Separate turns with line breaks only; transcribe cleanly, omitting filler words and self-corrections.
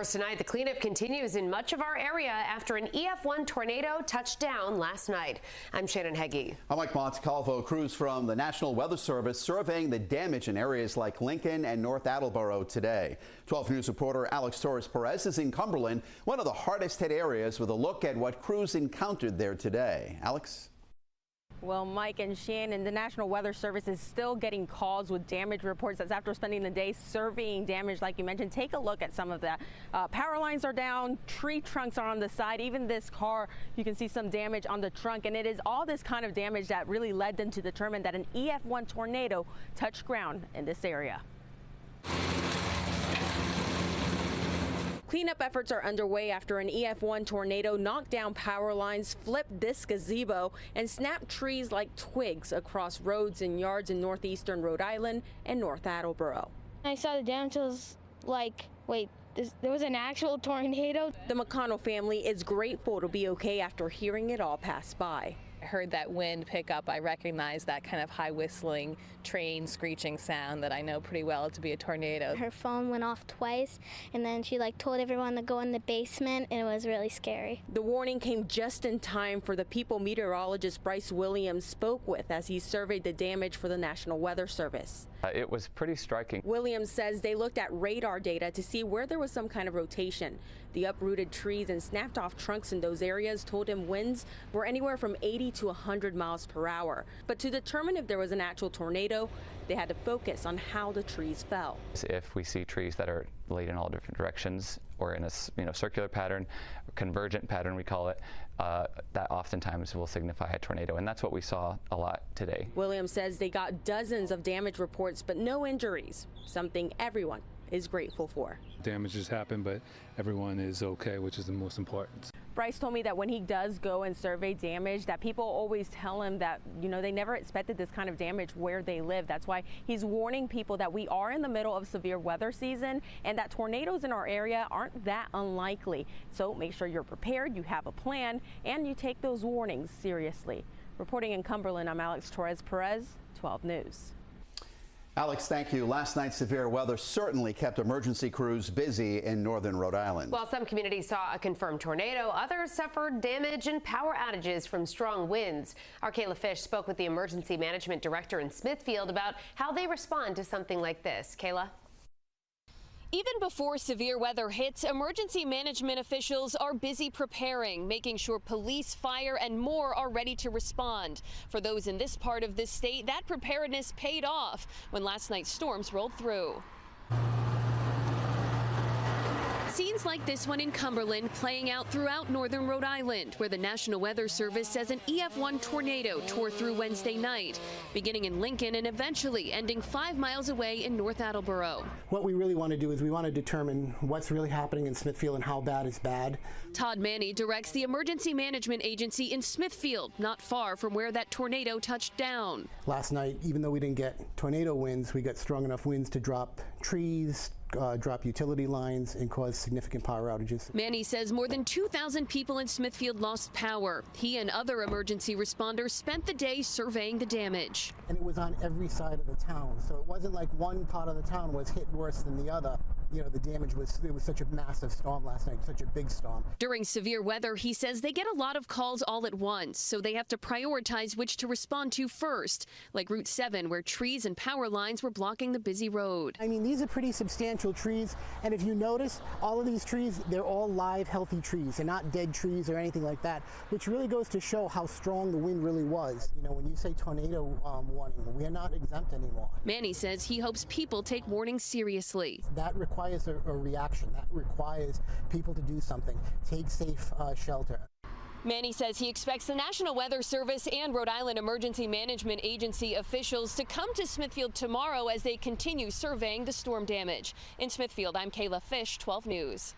First tonight, the cleanup continues in much of our area after an EF1 tornado touched down last night. I'm Shannon Heggie.
I'm Mike Montecalvo. Crews from the National Weather Service surveying the damage in areas like Lincoln and North Attleboro today. 12 News reporter Alex Torres-Perez is in Cumberland, one of the hardest hit areas, with a look at what crews encountered there today. Alex?
Well, Mike and Shannon, the National Weather Service is still getting calls with damage reports. That's after spending the day surveying damage, like you mentioned. Take a look at some of that. Power lines are down, tree trunks are on the side. Even this car, you can see some damage on the trunk. And it is all this kind of damage that really led them to determine that an EF1 tornado touched ground in this area. Cleanup efforts are underway after an EF1 tornado knocked down power lines, flipped this gazebo, and snapped trees like twigs across roads and yards in northeastern Rhode Island and North Attleboro.
I saw the damage. I was like, wait, there was an actual tornado?
The McConnell family is grateful to be okay after hearing it all pass by.
I heard that wind pick up. I recognized that kind of high whistling, train screeching sound that I know pretty well to be a tornado.
Her phone went off twice, and then she told everyone to go in the basement, and it was really scary.
The warning came just in time for the people meteorologist Bryce Williams spoke with as he surveyed the damage for the National Weather Service.
It was pretty striking.
Williams says they looked at radar data to see where there was some kind of rotation. The uprooted trees and snapped off trunks in those areas told him winds were anywhere from 80 to 100 miles per hour. But to determine if there was an actual tornado, they had to focus on how the trees fell.
If we see trees that are laid in all different directions or in a circular pattern, or convergent pattern we call it, that oftentimes will signify a tornado, and that's what we saw a lot today.
Williams says they got dozens of damage reports but no injuries, something everyone is grateful for.
Damage has happened, but everyone is okay, which is the most important.
Bryce told me that when he does go and survey damage, that people always tell him that, they never expected this kind of damage where they live. That's why he's warning people that we are in the middle of severe weather season and that tornadoes in our area aren't that unlikely. So make sure you're prepared, you have a plan, and you take those warnings seriously. Reporting in Cumberland, I'm Alex Torres-Perez, 12 News.
Alex, thank you. Last night's severe weather certainly kept emergency crews busy in northern Rhode Island.
While some communities saw a confirmed tornado, others suffered damage and power outages from strong winds. Our Kayla Fish spoke with the emergency management director in Smithfield about how they respond to something like this. Kayla?
Even before severe weather hits, emergency management officials are busy preparing, making sure police, fire, and more are ready to respond. For those in this part of the state, that preparedness paid off when last night's storms rolled through. Scenes like this one in Cumberland playing out throughout northern Rhode Island, where the National Weather Service says an EF1 tornado tore through Wednesday night, beginning in Lincoln and eventually ending 5 miles away in North Attleboro.
What we really want to do is we want to determine what's really happening in Smithfield and how bad is bad.
Todd Manny directs the Emergency Management Agency in Smithfield, not far from where that tornado touched down.
Last night, even though we didn't get tornado winds, we got strong enough winds to drop trees, drop utility lines, and cause significant power outages.
Manny says more than 2,000 people in Smithfield lost power. He and other emergency responders spent the day surveying the damage.
And it was on every side of the town, so it wasn't like one part of the town was hit worse than the other. The damage was, it was such a massive storm last night, such a big storm.
During severe weather, he says they get a lot of calls all at once, so they have to prioritize which to respond to first, like Route 7, where trees and power lines were blocking the busy road.
I mean, these are pretty substantial trees, and if you notice, all of these trees, they're all live, healthy trees. They're not dead trees or anything like that, which really goes to show how strong the wind really was. When you say tornado warning, we're not exempt anymore.
Manny says he hopes people take warnings seriously.
That requires a reaction. That requires people to do something. Take safe shelter.
Manny says he expects the National Weather Service and Rhode Island Emergency Management Agency officials to come to Smithfield tomorrow as they continue surveying the storm damage. In Smithfield, I'm Kayla Fish, 12 News.